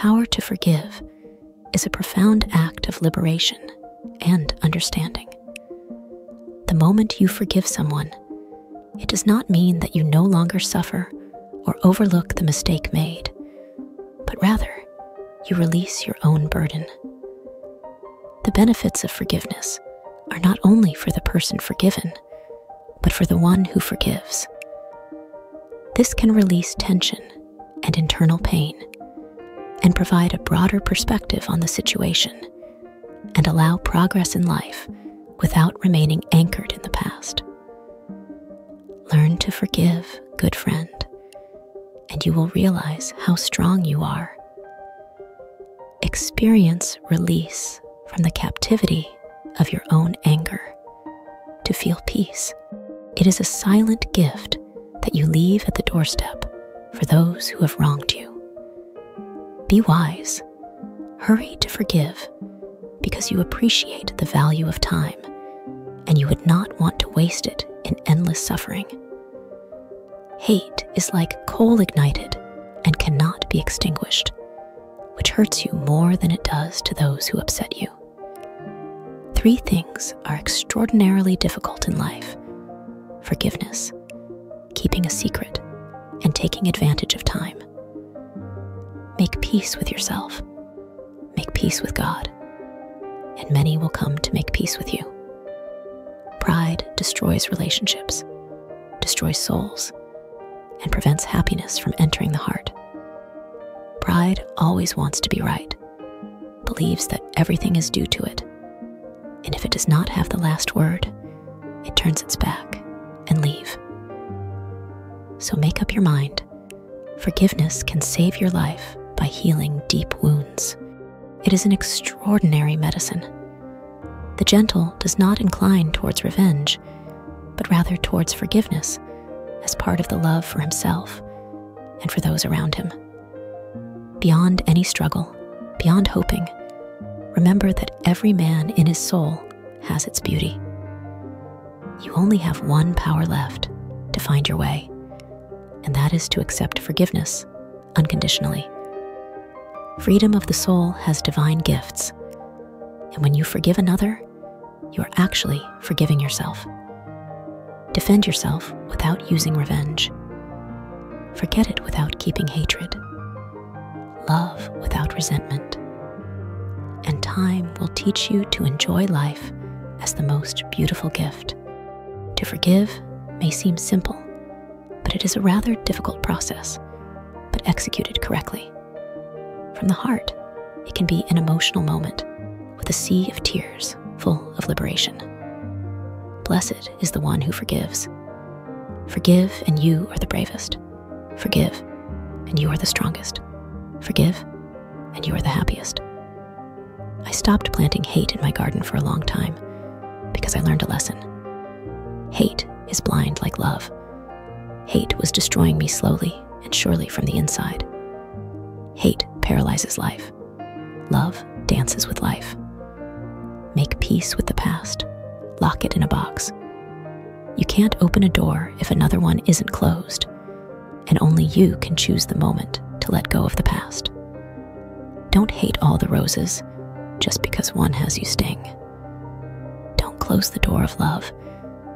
power to forgive is a profound act of liberation and understanding. The moment you forgive someone, it does not mean that you no longer suffer or overlook the mistake made, but rather you release your own burden. The benefits of forgiveness are not only for the person forgiven, but for the one who forgives. This can release tension and internal pain and provide a broader perspective on the situation and allow progress in life without remaining anchored in the past. Learn to forgive, good friend, and you will realize how strong you are. Experience release from the captivity of your own anger to feel peace. It is a silent gift that you leave at the doorstep for those who have wronged you. Be wise. Hurry to forgive because you appreciate the value of time and you would not want to waste it in endless suffering. Hate is like coal ignited and cannot be extinguished, which hurts you more than it does to those who upset you. 3 things are extraordinarily difficult in life: forgiveness, keeping a secret, and taking advantage of time. Make peace with yourself, make peace with God, and many will come to make peace with you. Pride destroys relationships, destroys souls, and prevents happiness from entering the heart. Pride always wants to be right, believes that everything is due to it, and if it does not have the last word, it turns its back and leaves. So make up your mind. Forgiveness can save your life by healing deep wounds. It is an extraordinary medicine. The gentle does not incline towards revenge, but rather towards forgiveness as part of the love for himself and for those around him. Beyond any struggle, beyond hoping, remember that every man in his soul has its beauty. You only have one power left to find your way, and that is to accept forgiveness unconditionally. Freedom of the soul has divine gifts, and when you forgive another, you are actually forgiving yourself. Defend yourself without using revenge. Forget it without keeping hatred. Love without resentment. And time will teach you to enjoy life as the most beautiful gift. To forgive may seem simple, but it is a rather difficult process, but executed correctly. From the heart, it can be an emotional moment with a sea of tears full of liberation. Blessed is the one who forgives. Forgive and you are the bravest. Forgive and you are the strongest. Forgive and you are the happiest. I stopped planting hate in my garden for a long time because I learned a lesson. Hate is blind like love. Hate was destroying me slowly and surely from the inside. Hate paralyzes life. Love dances with life. Make peace with the past. Lock it in a box. You can't open a door if another one isn't closed, and only you can choose the moment to let go of the past. Don't hate all the roses just because one has you sting. Don't close the door of love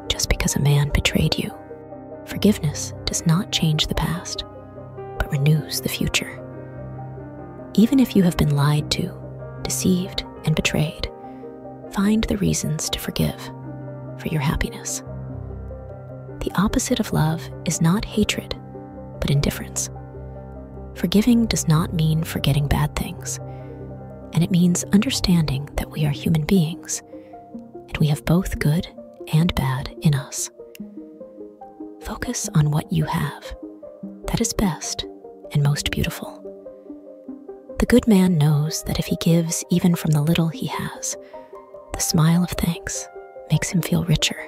just because a man betrayed you. Forgiveness does not change the past, but renews the future. Even if you have been lied to, deceived, and betrayed, find the reasons to forgive for your happiness. The opposite of love is not hatred, but indifference. Forgiving does not mean forgetting bad things, and it means understanding that we are human beings, and we have both good and bad in us. Focus on what you have. That is best and most beautiful. The good man knows that if he gives even from the little he has, the smile of thanks makes him feel richer.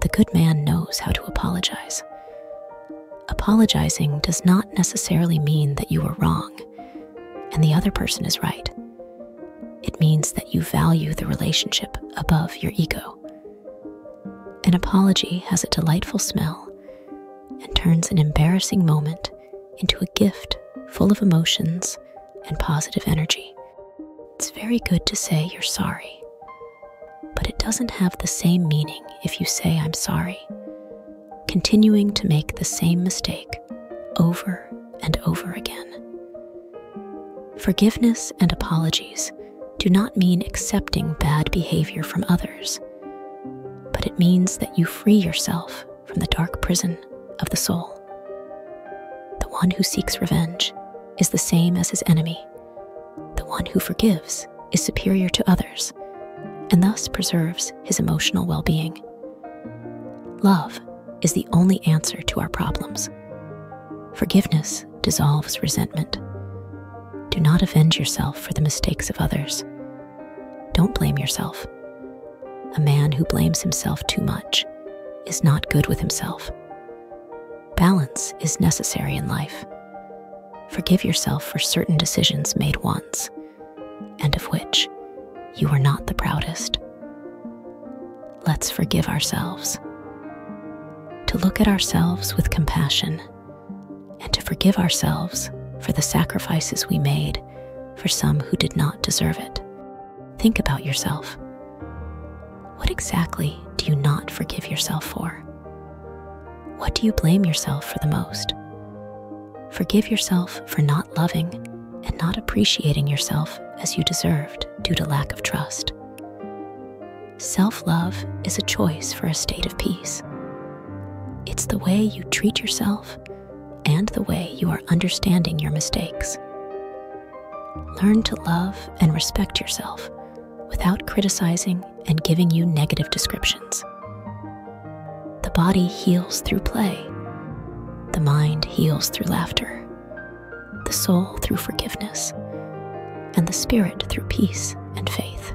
The good man knows how to apologize. Apologizing does not necessarily mean that you were wrong and the other person is right. It means that you value the relationship above your ego. An apology has a delightful smell and turns an embarrassing moment into a gift full of emotions and positive energy. It's very good to say you're sorry, but it doesn't have the same meaning if you say I'm sorry, continuing to make the same mistake over and over again. Forgiveness and apologies do not mean accepting bad behavior from others, but it means that you free yourself from the dark prison of the soul. The one who seeks revenge is the same as his enemy. The one who forgives is superior to others and thus preserves his emotional well-being. Love is the only answer to our problems. Forgiveness dissolves resentment. Do not avenge yourself for the mistakes of others. Don't blame yourself. A man who blames himself too much is not good with himself. Balance is necessary in life. Forgive yourself for certain decisions made once, and of which you are not the proudest. Let's forgive ourselves. To look at ourselves with compassion, and to forgive ourselves for the sacrifices we made for some who did not deserve it. Think about yourself. What exactly do you not forgive yourself for? What do you blame yourself for the most? Forgive yourself for not loving and not appreciating yourself as you deserved due to lack of trust. Self-love is a choice for a state of peace. It's the way you treat yourself and the way you are understanding your mistakes. Learn to love and respect yourself without criticizing and giving you negative descriptions. The body heals through play. The mind heals through laughter. The soul through forgiveness. And the spirit through peace and faith.